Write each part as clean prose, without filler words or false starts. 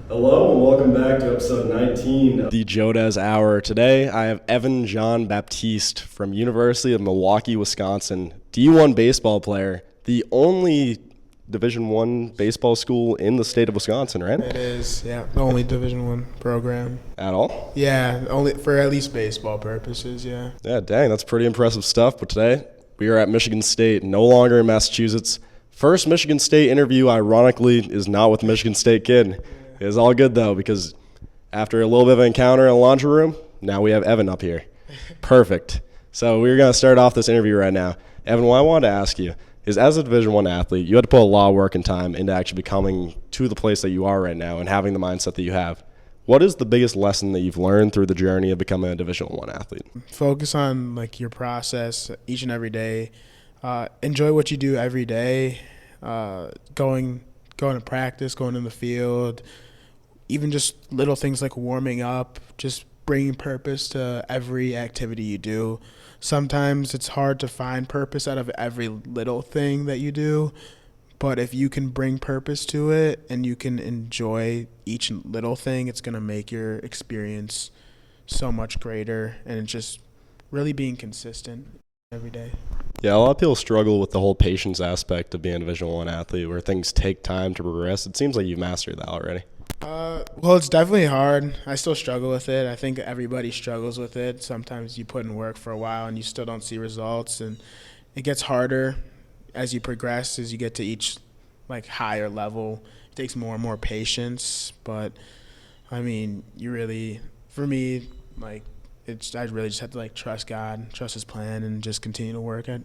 Hello and welcome back to episode 19 of the Jodez Hour. Today I have Evan John-Baptiste from University of Milwaukee-Wisconsin, D1 baseball player, the only Division I baseball school in the state of Wisconsin, right? It is, yeah, the only Division I program. At all? Yeah, only for at least baseball purposes, yeah. Yeah, dang, that's pretty impressive stuff. But today we are at Michigan State, no longer in Massachusetts. First Michigan State interview, ironically, is not with the Michigan State kid. It's all good, though, because after a little bit of an encounter in the laundry room, now we have Evan up here. Perfect. So we're going to start off this interview right now. Evan, what I wanted to ask you is, as a Division I athlete, you had to put a lot of work and time into actually becoming to the place that you are right now and having the mindset that you have. What is the biggest lesson that you've learned through the journey of becoming a Division I athlete? Focus on your process each and every day. Enjoy what you do every day. Going to practice, going in the field. Even just little things like warming up, just bringing purpose to every activity you do. Sometimes it's hard to find purpose out of every little thing that you do, but if you can bring purpose to it and you can enjoy each little thing, it's going to make your experience so much greater, and it's just really being consistent every day. Yeah, a lot of people struggle with the whole patience aspect of being a Division I athlete where things take time to progress. It seems like you've mastered that already. Well, it's definitely hard. I still struggle with it. I think everybody struggles with it. Sometimes you put in work for a while and you still don't see results, and it gets harder as you progress, as you get to each higher level. It takes more and more patience, but I mean, for me, I really just have to trust God, trust His plan, and just continue to work at.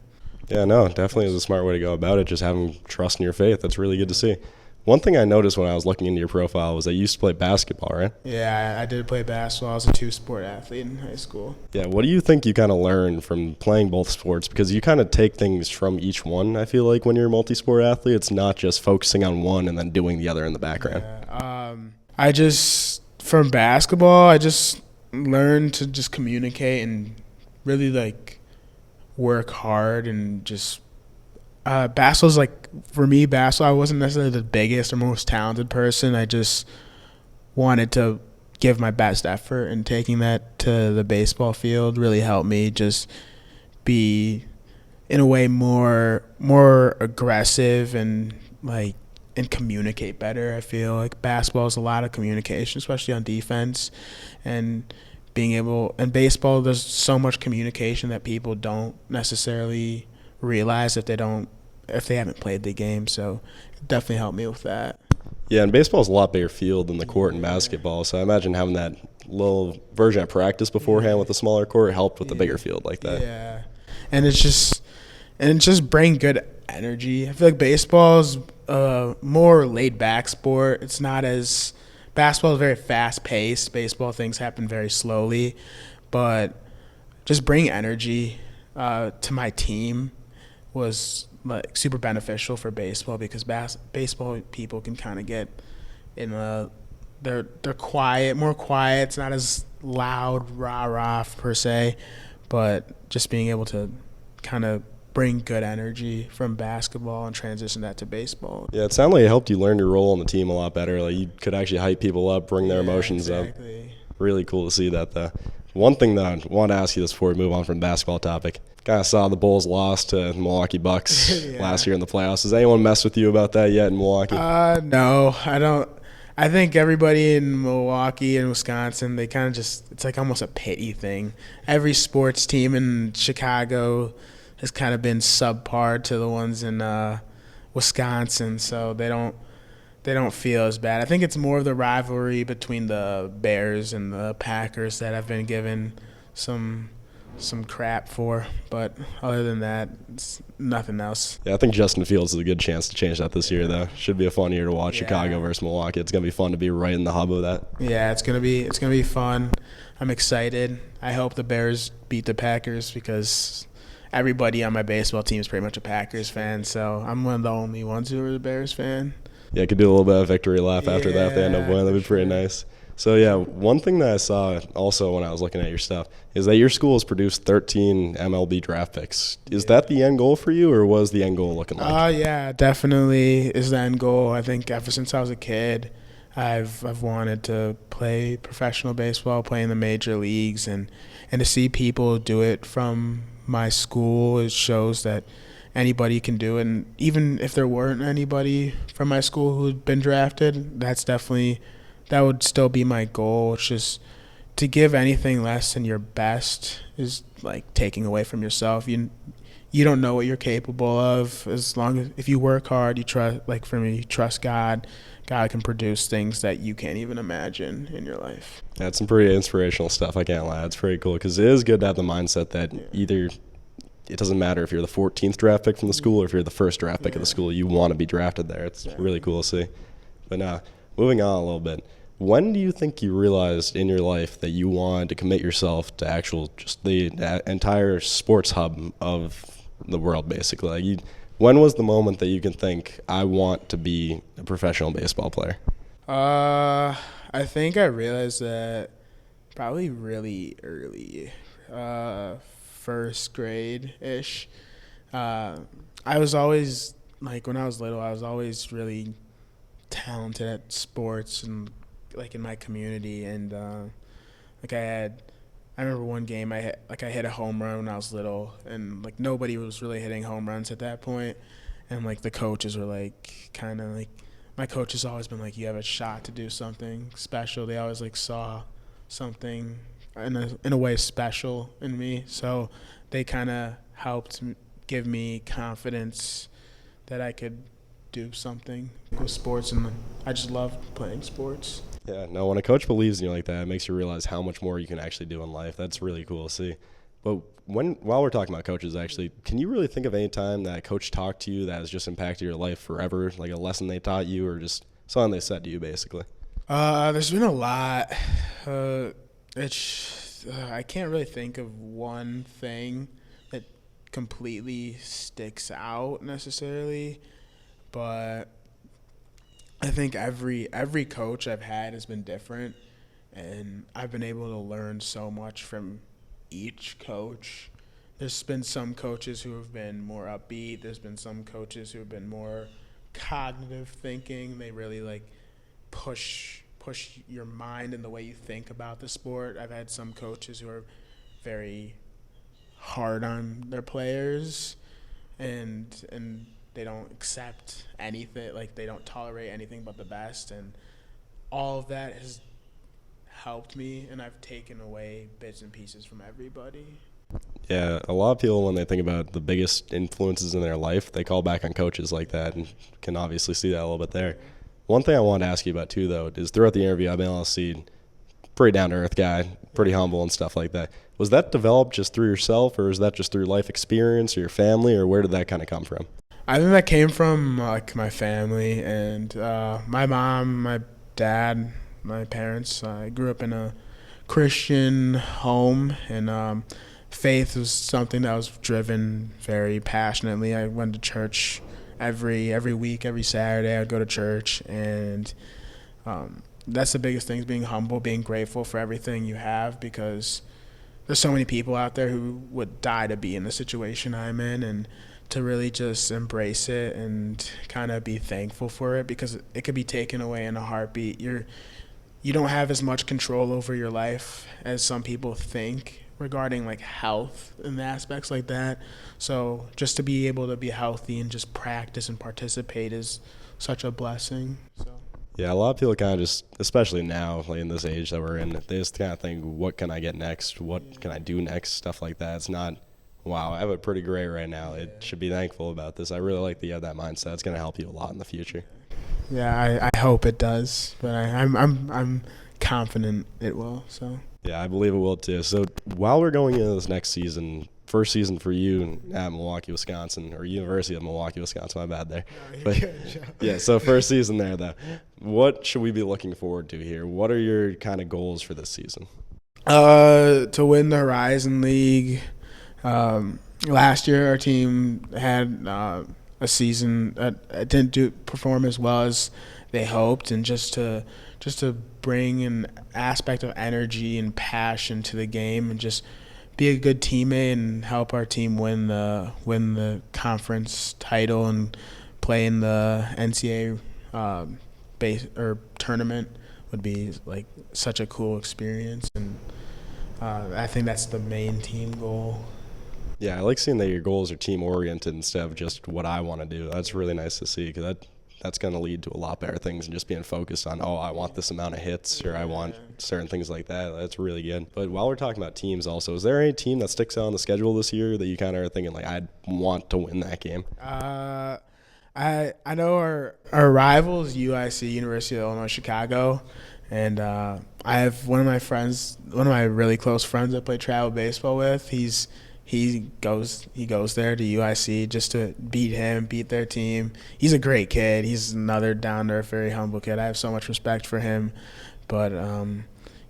Yeah, no, definitely is a smart way to go about it, just having trust in your faith. That's really good to see. One thing I noticed when I was looking into your profile was that you used to play basketball, right? Yeah, I did play basketball. I was a two-sport athlete in high school. Yeah, what do you think you kind of learned from playing both sports? Because you kind of take things from each one, I feel like, when you're a multi-sport athlete. It's not just focusing on one and then doing the other in the background. Yeah, from basketball, I just learned to just communicate and really work hard and just basketball's for me, I wasn't necessarily the biggest or most talented person. I just wanted to give my best effort, and taking that to the baseball field really helped me just be, in a way, more aggressive and communicate better. I feel like basketball is a lot of communication, especially on defense, and in baseball, there's so much communication that people don't necessarily realize if they haven't played the game. So it definitely helped me with that. Yeah, and baseball's a lot bigger field than the court in basketball. So I imagine having that little version of practice beforehand with a smaller court helped with the bigger field like that. Yeah, and it's just bring good energy. I feel like baseball's a more laid back sport. It's not as basketball is very fast paced. Baseball things happen very slowly, but just bring energy to my team was super beneficial for baseball, because baseball people can kind of get in they're more quiet. It's not as loud, rah per se, but just being able to kind of bring good energy from basketball and transition that to baseball. Yeah, it sounded like it helped you learn your role on the team a lot better. Like you could actually hype people up, bring their emotions up. Really cool to see that, though. One thing that I want to ask you this before we move on from the basketball topic. Kind of saw the Bulls lost to the Milwaukee Bucks last year in the playoffs. Has anyone messed with you about that yet in Milwaukee? No, I don't. I think everybody in Milwaukee and Wisconsin, they kind of it's almost a pity thing. Every sports team in Chicago has kind of been subpar to the ones in Wisconsin, so they don't feel as bad. I think it's more of the rivalry between the Bears and the Packers that I've been given some crap for, but other than that, it's nothing else. Yeah, I think Justin Fields is a good chance to change that this year, though. Should be a fun year to watch Chicago versus Milwaukee. It's gonna be fun to be right in the hub of that. Yeah, it's gonna be fun. I'm excited. I hope the Bears beat the Packers, because everybody on my baseball team is pretty much a Packers fan, so I'm one of the only ones who are a Bears fan. Yeah, could do a little bit of victory lap after that if they end up winning. That'd be pretty nice. So, yeah, one thing that I saw also when I was looking at your stuff is that your school has produced 13 MLB draft picks. Is that the end goal for you, or what is the end goal looking like? Yeah, definitely is the end goal. I think ever since I was a kid, I've wanted to play professional baseball, play in the major leagues, and to see people do it from my school, it shows that anybody can do it. And even if there weren't anybody from my school who'd been drafted, that would still be my goal. It's just to give anything less than your best is like taking away from yourself. You don't know what you're capable of. As long as if you work hard, you trust. Like for me, you trust God. God can produce things that you can't even imagine in your life. That's some pretty inspirational stuff. I can't lie. It's pretty cool because it is good to have the mindset that either it doesn't matter if you're the 14th draft pick from the school or if you're the first draft pick of the school. You want to be drafted there. It's really cool to see. But now, moving on a little bit. When do you think you realized in your life that you wanted to commit yourself to just the entire sports hub of the world, basically? Like when was the moment that you can think, I want to be a professional baseball player? I think I realized that probably really early, first grade-ish. I was always, like when I was little, I was always really talented at sports and like in my community, and I remember one game I hit a home run when I was little, and like nobody was really hitting home runs at that point, and like the coaches were like kind of like, my coach has always been like, you have a shot to do something special. They always like saw something in a way special in me, so they kind of helped give me confidence that I could do something with sports, and I just loved playing sports. Yeah, no, when a coach believes in you like that, it makes you realize how much more you can actually do in life. That's really cool to see. But while we're talking about coaches, actually, can you really think of any time that a coach talked to you that has just impacted your life forever, like a lesson they taught you or just something they said to you, basically? There's been a lot. I can't really think of one thing that completely sticks out necessarily, but I think every coach I've had has been different, and I've been able to learn so much from each coach. There's been some coaches who have been more upbeat. There's been some coaches who have been more cognitive thinking. They really like push your mind and the way you think about the sport. I've had some coaches who are very hard on their players, and they don't accept anything, like they don't tolerate anything but the best, and all of that has helped me, and I've taken away bits and pieces from everybody. Yeah, a lot of people, when they think about the biggest influences in their life, they call back on coaches like that, and can obviously see that a little bit there. One thing I wanted to ask you about too, though, is throughout the interview I've been able to see pretty down-to-earth guy, pretty humble and stuff like that. Was that developed just through yourself, or is that just through life experience or your family, or where did that kind of come from? I think that came from like my family and my mom, my dad, my parents. I grew up in a Christian home, and faith was something that was driven very passionately. I went to church every week, every Saturday. I'd go to church, and that's the biggest thing: is being humble, being grateful for everything you have, because there's so many people out there who would die to be in the situation I'm in, and to really just embrace it and kind of be thankful for it, because it could be taken away in a heartbeat. You don't have as much control over your life as some people think regarding like health and aspects like that. So just to be able to be healthy and just practice and participate is such a blessing. So. Yeah, a lot of people kind of just, especially now, like in this age that we're in, they just kind of think, what can I get next? What can I do next? Stuff like that. It's not, wow, I have it pretty great right now. It should be thankful about this. I really like that you have that mindset. It's going to help you a lot in the future. Yeah, I hope it does, but I'm confident it will. So. Yeah, I believe it will too. So while we're going into this next season, first season for you at Milwaukee-Wisconsin, or University of Milwaukee-Wisconsin, my bad there. But yeah, so first season there though. What should we be looking forward to here? What are your kind of goals for this season? To win the Horizon League. Last year our team had a season that didn't perform as well as they hoped, and just to bring an aspect of energy and passion to the game, and just be a good teammate and help our team win the conference title and play in the NCAA base or tournament would be like such a cool experience, and I think that's the main team goal. Yeah, I like seeing that your goals are team oriented instead of just what I want to do. That's really nice to see because that's going to lead to a lot better things than just being focused on, oh, I want this amount of hits or I want certain things like that. That's really good. But while we're talking about teams also, is there any team that sticks out on the schedule this year that you kind of are thinking, like, I'd want to win that game? I know our rival is UIC, University of Illinois Chicago, and I have one of my really close friends I play travel baseball with. He goes there to UIC just to beat their team. He's a great kid. He's another down-to-earth, very humble kid. I have so much respect for him. But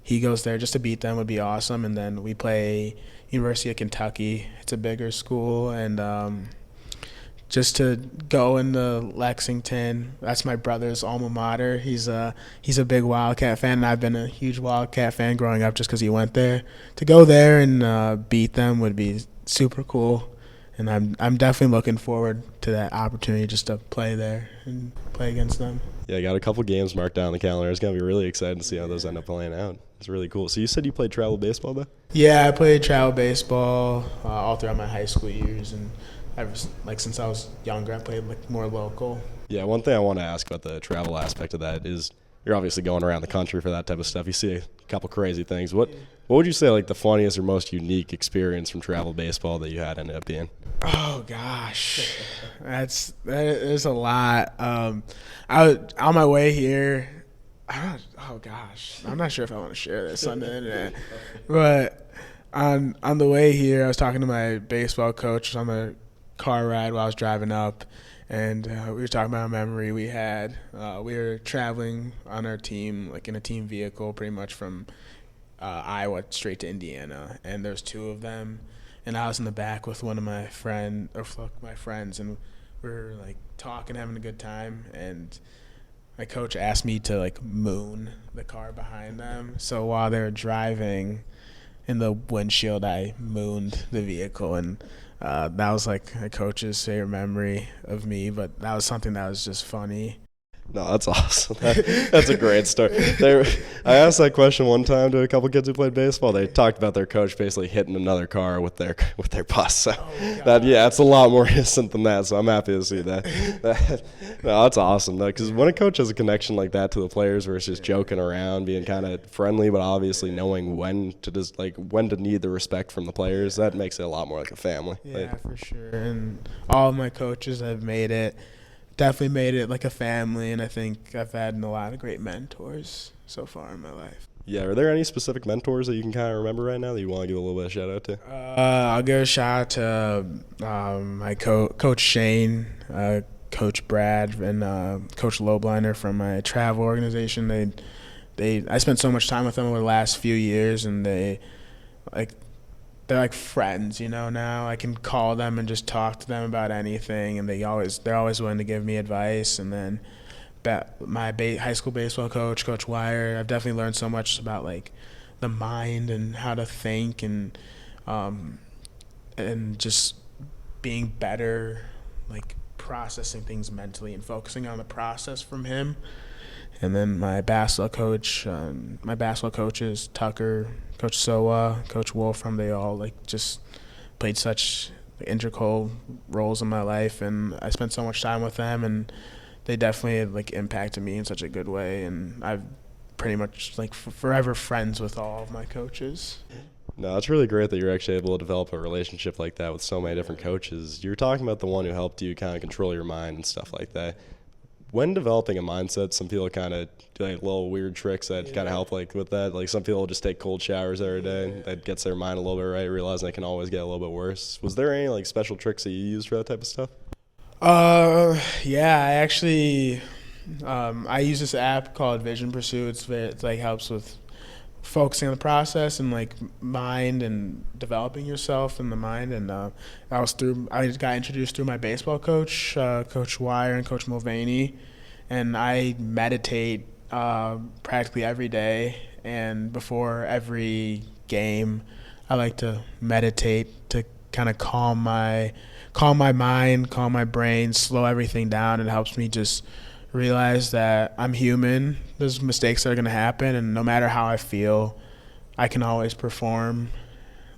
he goes there just to beat them would be awesome. And then we play University of Kentucky. It's a bigger school. And just to go into Lexington, that's my brother's alma mater. He's a big Wildcat fan, and I've been a huge Wildcat fan growing up just because he went there. To go there and beat them would be super cool, and I'm definitely looking forward to that opportunity just to play there and play against them. Yeah, I got a couple games marked down on the calendar. It's going to be really exciting to see how those end up playing out. It's really cool. So you said you played travel baseball, though? Yeah, I played travel baseball all throughout my high school years, and since I was younger, I played more local. Yeah, one thing I want to ask about the travel aspect of that is you're obviously going around the country for that type of stuff. You see a couple crazy things. What would you say like the funniest or most unique experience from travel baseball that you had ended up being? Oh gosh, there's a lot. On my way here, I'm not sure if I want to share this on the internet, but on the way here, I was talking to my baseball coach on the car ride while I was driving up, and we were talking about a memory we had. We were traveling on our team, like in a team vehicle, pretty much from Iowa straight to Indiana, and there's two of them, and I was in the back with one of my friends, and we were like talking, having a good time, and my coach asked me to like moon the car behind them. So while they were driving in the windshield, I mooned the vehicle, and that was like a coach's favorite memory of me, but that was something that was just funny. No, that's awesome. That's a great story. I asked that question one time to a couple kids who played baseball. They talked about their coach basically hitting another car with their bus. So it's a lot more innocent than that. So I'm happy to see that. No, that's awesome though, because when a coach has a connection like that to the players versus joking around, being kind of friendly, but obviously knowing when to need the respect from the players, that makes it a lot more like a family. Yeah, for sure. And all of my coaches have definitely made it like a family, and I think I've had a lot of great mentors so far in my life. Yeah, are there any specific mentors that you can kind of remember right now that you want to give a little bit of shout out to? I'll give a shout out to my Coach Shane, Coach Brad, and Coach Lobliner from my travel organization. I spent so much time with them over the last few years, and they're like friends, now. I can call them and just talk to them about anything, and they're always willing to give me advice. And then my high school baseball coach, Coach Wire, I've definitely learned so much about like the mind and how to think, and just being better, like processing things mentally and focusing on the process from him. And then my basketball coaches, Tucker, Coach Sowa, Coach Wolfram, they all just played such integral roles in my life, and I spent so much time with them, and they definitely impacted me in such a good way, and I've pretty much forever friends with all of my coaches. No, it's really great that you're actually able to develop a relationship like that with so many different coaches. You're talking about the one who helped you kind of control your mind and stuff like that. When developing a mindset, some people kind of do little weird tricks that kind of help with that. Some people just take cold showers every day. That gets their mind a little bit right, realizing they can always get a little bit worse. Was there any special tricks that you used for that type of stuff? Yeah, I actually I use this app called Vision Pursuits. It helps with focusing on the process and mind and developing yourself in the mind. And I got introduced through my baseball coach, Coach Wire and Coach Mulvaney, and I meditate practically every day. And before every game, I like to meditate to kind of calm my mind, calm my brain, slow everything down. It helps me just realize that I'm human. There's mistakes that are going to happen, and no matter how I feel, I can always perform.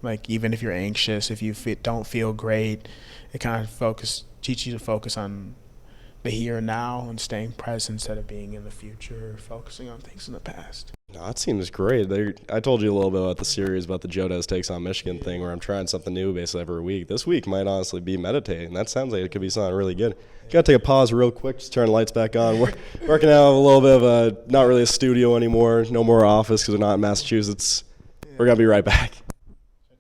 Like, even if you're anxious, if you don't feel great, it kind of teach you to focus on the here and now and staying present instead of being in the future or focusing on things in the past. No, that seems great. I told you a little bit about the series about the Jodes Takes on Michigan thing where I'm trying something new basically every week. This week might honestly be meditating. That sounds like it could be something really good. Got to take a pause real quick, just turn the lights back on. We're working out of a little bit of not really a studio anymore, no more office because we're not in Massachusetts. We're going to be right back.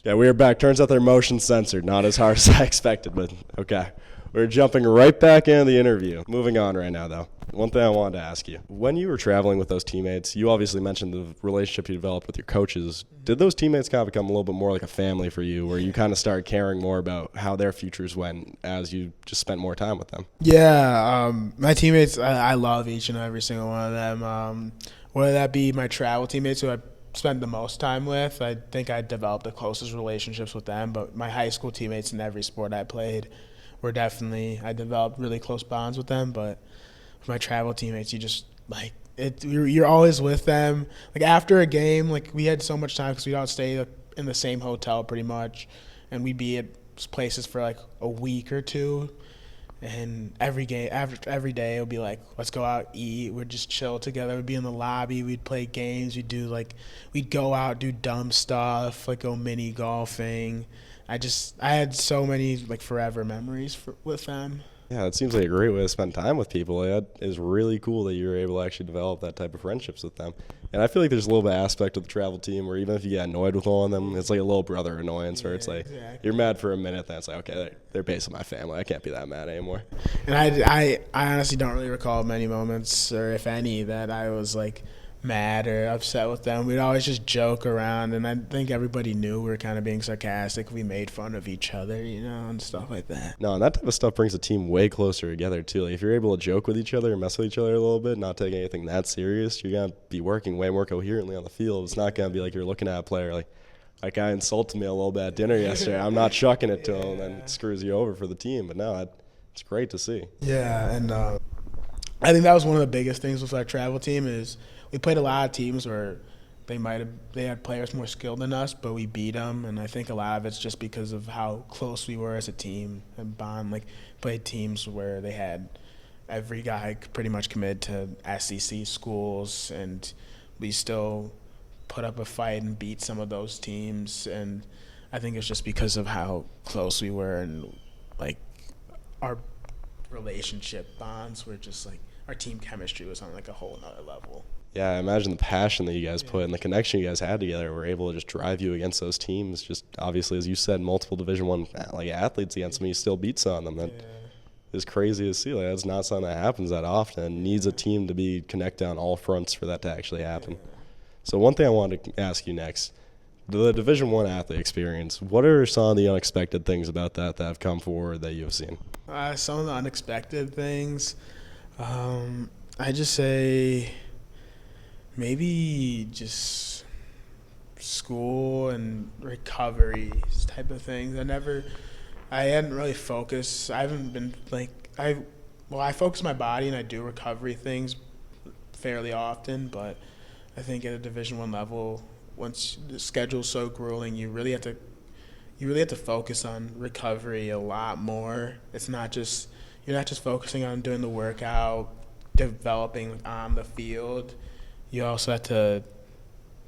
Yeah, we are back. Turns out they're motion censored, not as hard as I expected, but okay. We're jumping right back into the interview. Moving on right now, though. One thing I wanted to ask you. When you were traveling with those teammates, you obviously mentioned the relationship you developed with your coaches. Did those teammates kind of become a little bit more like a family for you, where you kind of started caring more about how their futures went as you just spent more time with them? Yeah, my teammates, I love each and every single one of them. Whether that be my travel teammates who I spent the most time with, I think I developed the closest relationships with them. But my high school teammates in every sport I played were definitely, I developed really close bonds with them. But with my travel teammates, you just, like, you're always with them. Like, after a game, like, we had so much time because we don't stay in the same hotel pretty much. And we'd be at places for, like, a week or two. And every day, it would be like, let's go out, eat. We'd just chill together. We'd be in the lobby. We'd play games. We'd go out, do dumb stuff, like go mini golfing. I had so many, like, forever memories with them. Yeah, it seems like a great way to spend time with people. It is really cool that you were able to actually develop that type of friendships with them. And I feel like there's a little bit of aspect of the travel team where even if you get annoyed with one of them, it's like a little brother annoyance where it's like exactly. You're mad for a minute, then it's like, okay, they're basically my family. I can't be that mad anymore. And I honestly don't really recall many moments, or if any, that I was, like, mad or upset with them. We'd always just joke around, and I think everybody knew we were kind of being sarcastic. We made fun of each other, and stuff like that. No, and that type of stuff brings the team way closer together, too. Like, if you're able to joke with each other and mess with each other a little bit, not take anything that serious, you're going to be working way more coherently on the field. It's not going to be like you're looking at a player like guy insulted me a little bit at dinner yesterday. I'm not chucking it to him, and then it screws you over for the team. But no, it's great to see. Yeah, and I think that was one of the biggest things with our travel team is we played a lot of teams where they had players more skilled than us, but we beat them. And I think a lot of it's just because of how close we were as a team and bond. Like, played teams where they had every guy pretty much committed to SEC schools, and we still put up a fight and beat some of those teams. And I think it's just because of how close we were, and, like, our relationship bonds were just, like, our team chemistry was on, like, a whole nother level. Yeah, I imagine the passion that you guys put and the connection you guys had together were able to just drive you against those teams. Just obviously, as you said, multiple Division I athletes against them, you still beat some of them. That is crazy to see. Like, that's not something that happens that often. It needs a team to be connected on all fronts for that to actually happen. So one thing I wanted to ask you next, the Division I athlete experience, what are some of the unexpected things about that have come forward that you've seen? Some of the unexpected things, I just say maybe just school and recovery type of things. I hadn't really focused. I haven't been I focus my body and I do recovery things fairly often, but I think at a Division I level, once the schedule's so grueling, you really have to focus on recovery a lot more. You're not just focusing on doing the workout, developing on the field. You also have to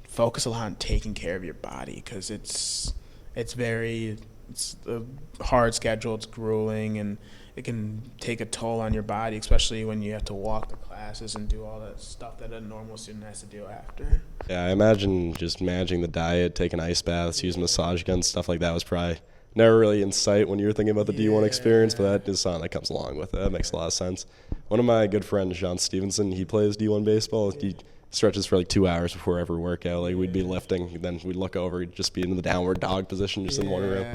focus a lot on taking care of your body, because it's a hard schedule. It's grueling, and it can take a toll on your body, especially when you have to walk the classes and do all that stuff that a normal student has to do after. Yeah, I imagine just managing the diet, taking ice baths, using massage guns, stuff like that was probably never really in sight when you were thinking about the D1 experience, but that is something that comes along with it. That makes a lot of sense. One of my good friends, John Stevenson, he plays D1 baseball. He stretches for like 2 hours before every workout. Like, we'd be lifting, then we'd look over, he'd just be in the downward dog position just in one room.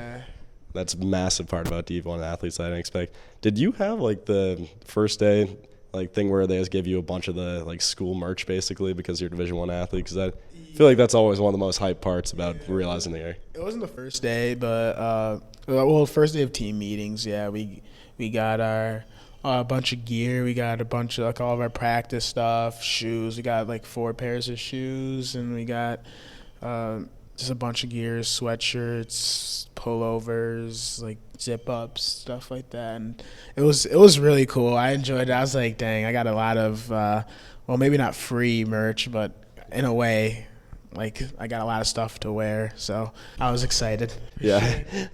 That's a massive part about D1 athletes that I didn't expect. Did you have, like, the first day, like, thing where they just give you a bunch of the, like, school merch basically because you're a Division I athlete? Because I feel like that's always one of the most hype parts about realizing the year. It wasn't the first day, but first day of team meetings, we got a bunch of gear. We got a bunch of like all of our practice stuff, shoes. We got like 4 pairs of shoes, and we got just a bunch of gears, sweatshirts, pullovers, like zip ups, stuff like that. And it was really cool. I enjoyed it. I was like, dang, I got a lot of well, maybe not free merch, but in a way, like I got a lot of stuff to wear. So I was excited. Yeah,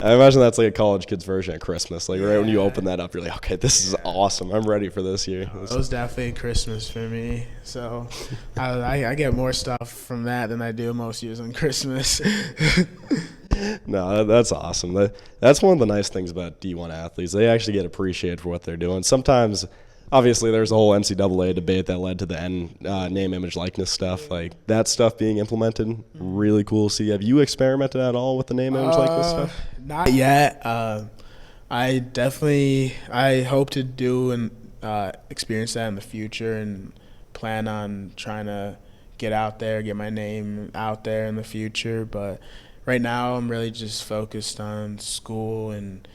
I imagine that's like a college kid's version of Christmas. Like right when you open that up, you're like, okay, this is awesome. I'm ready for this year. It was definitely Christmas for me. So I get more stuff from that than I do most years on Christmas. No, that's awesome. That's one of the nice things about D1 athletes. They actually get appreciated for what they're doing. Sometimes, obviously, there's a whole NCAA debate that led to the name, image, likeness stuff. Like that stuff being implemented, really cool to see. Have you experimented at all with the name, image, likeness stuff? Not yet. I hope to do and experience that in the future, and plan on trying to get out there, get my name out there in the future. But right now, I'm really just focused on school and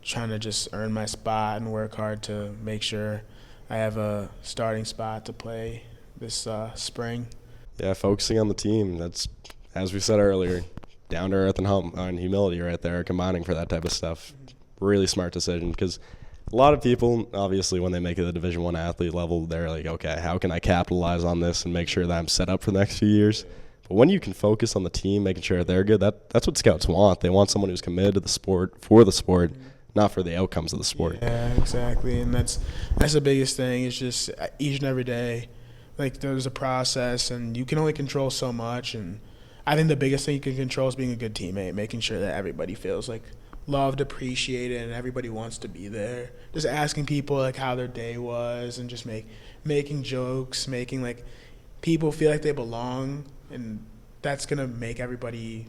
trying to just earn my spot and work hard to make sure I have a starting spot to play this spring. Yeah, focusing on the team. That's, as we said earlier, down to earth and humility right there, combining for that type of stuff. Really smart decision, because a lot of people, obviously, when they make it the Division I athlete level, they're like, okay, how can I capitalize on this and make sure that I'm set up for the next few years? But when you can focus on the team, making sure they're good, that's what scouts want. They want someone who's committed to the sport, for the sport, not for the outcomes of the sport. Yeah, exactly. And that's the biggest thing. It's just each and every day, like there's a process, and you can only control so much. And I think the biggest thing you can control is being a good teammate, making sure that everybody feels like loved, appreciated, and everybody wants to be there. Just asking people like how their day was, and just making jokes, making like people feel like they belong, and that's gonna make everybody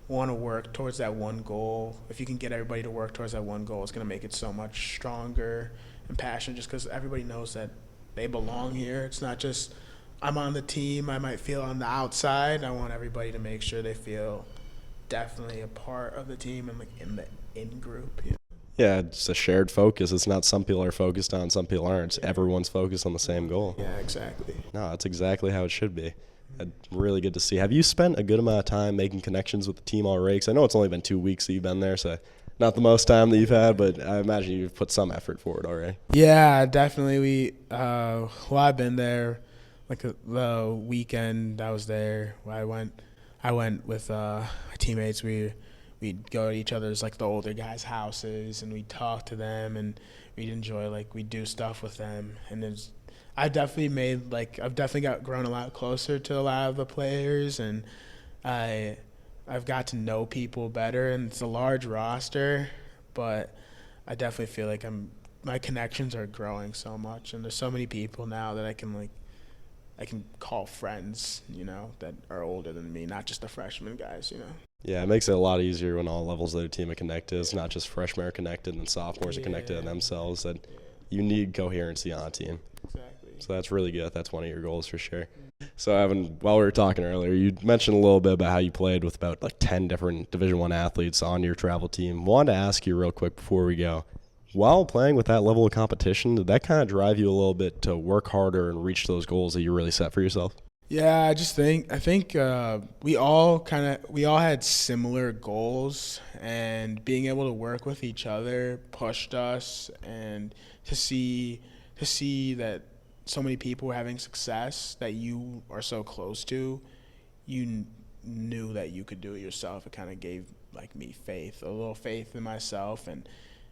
want to work towards that one goal. If you can get everybody to work towards that one goal, it's gonna make it so much stronger and passionate, just because everybody knows that they belong here. It's not just I'm on the team, I might feel on the outside. I want everybody to make sure they feel definitely a part of the team and like in the in-group. You know? Yeah, it's a shared focus. It's not some people are focused on, some people aren't. It's everyone's focused on the same goal. Yeah, exactly. No, that's exactly how it should be. Really good to see. Have you spent a good amount of time making connections with the team already? Because I know it's only been 2 weeks that you've been there, so not the most time that you've had, but I imagine you've put some effort forward already. Yeah, definitely. I've been there like the weekend I was there. I went with my teammates. We'd go to each other's, like the older guys' houses, and we'd talk to them, and we'd enjoy, like we'd do stuff with them. And I've definitely grown a lot closer to a lot of the players, and I've got to know people better. And it's a large roster, but I definitely feel like my connections are growing so much, and there's so many people now that I can call friends, you know, that are older than me, not just the freshman guys, you know. Yeah, it makes it a lot easier when all levels of the team are connected. It's not just freshmen are connected and sophomores are connected to themselves. That you need coherency on a team. Exactly. So that's really good. That's one of your goals for sure. So Evan, while we were talking earlier, you mentioned a little bit about how you played with about like 10 different Division I athletes on your travel team. Wanted to ask you real quick before we go, while playing with that level of competition, did that kind of drive you a little bit to work harder and reach those goals that you really set for yourself? Yeah, I think we all had similar goals, and being able to work with each other pushed us, and to see that so many people were having success that you are so close to, you knew that you could do it yourself. It kind of gave like me a little faith in myself, and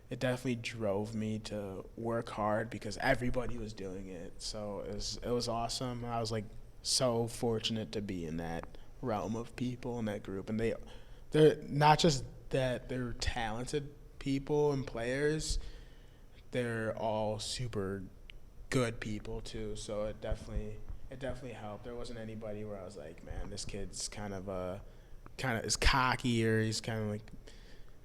it definitely drove me to work hard because everybody was doing it. So it was awesome. I was like so fortunate to be in that realm of people in that group, and they're not just that they're talented people and players, they're all super good people too. So it definitely helped. There wasn't anybody where I was like, man, this kid's kind of is cocky, or he's kind of like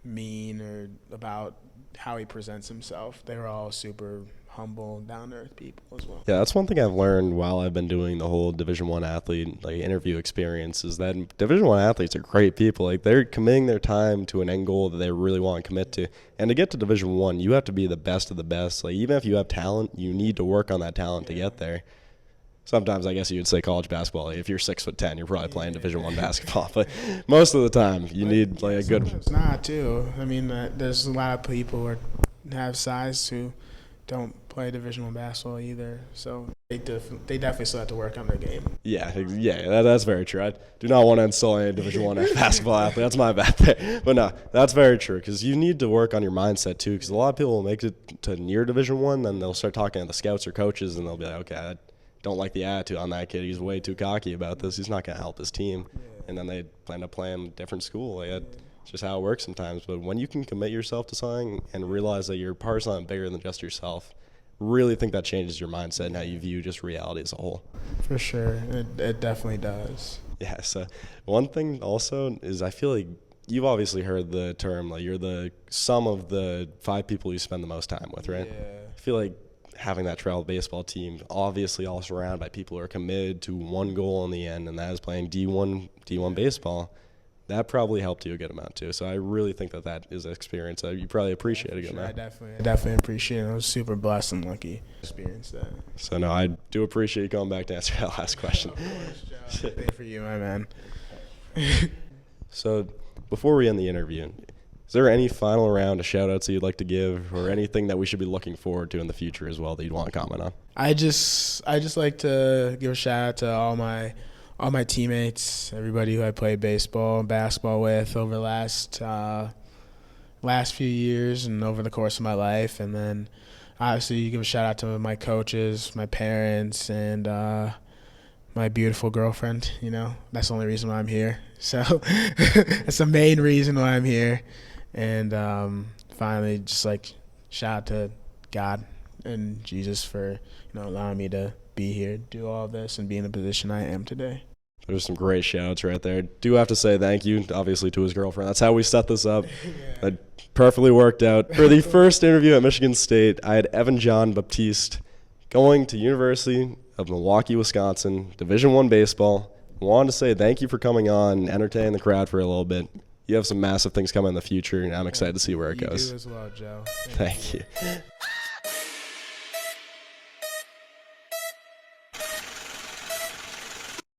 mean or about how he presents himself. They were all super humble, down-to-earth people as well. Yeah, that's one thing I've learned while I've been doing the whole Division I athlete interview experience is that Division I athletes are great people. Like, they're committing their time to an end goal that they really want to commit to. And to get to Division I, you have to be the best of the best. Like, even if you have talent, you need to work on that talent to get there. Sometimes I guess you would say college basketball. Like, if you're 6'10", you're probably playing Division I basketball. But most of the time, you need a good. It's not too. I mean, there's a lot of people who have size who don't play Division I basketball either. So they definitely still have to work on their game. Yeah, that's very true. I do not want to insult any Division I basketball athlete. That's my bad there. But no, that's very true because you need to work on your mindset too. Because a lot of people will make it to near Division I, then they'll start talking to the scouts or coaches, and they'll be like, okay, I don't like the attitude on that kid. He's way too cocky about this. He's not going to help his team. Yeah. And then they end up playing a different school. It's just how it works sometimes. But when you can commit yourself to something and realize that your part's not bigger than just yourself, really think that changes your mindset and how you view just reality as a whole. For sure. It definitely does. Yeah, so one thing also is I feel like you've obviously heard the term, like, you're the sum of the 5 people you spend the most time with, right? Yeah. I feel like having that travel baseball team, obviously all surrounded by people who are committed to one goal in the end, and that is playing D1 baseball, that probably helped you a good amount too. So I really think that is an experience that you probably appreciate a good amount. I definitely appreciate it. I was super blessed and lucky to experience that. So no, I do appreciate you coming back to answer that last question. Of course, Joe. Thank for you, my man. So before we end the interview, is there any final round of shout-outs that you'd like to give or anything that we should be looking forward to in the future as well that you'd want to comment on? I just like to give a shout-out to all my teammates, everybody who I played baseball and basketball with over the last few years and over the course of my life. And then obviously you give a shout-out to my coaches, my parents, and my beautiful girlfriend. You know, that's the only reason why I'm here. So that's the main reason why I'm here. And finally, just shout out to God and Jesus for allowing me to be here, do all this, and be in the position I am today. There's some great shouts right there. Do have to say thank you, obviously, to his girlfriend. That's how we set this up. Yeah. It perfectly worked out. For the first interview at Michigan State, I had Evan John-Baptiste going to University of Milwaukee-Wisconsin, Division I baseball. I wanted to say thank you for coming on and entertaining the crowd for a little bit. You have some massive things coming in the future, and I'm excited to see where it goes. You do as well, Joe. Thank you.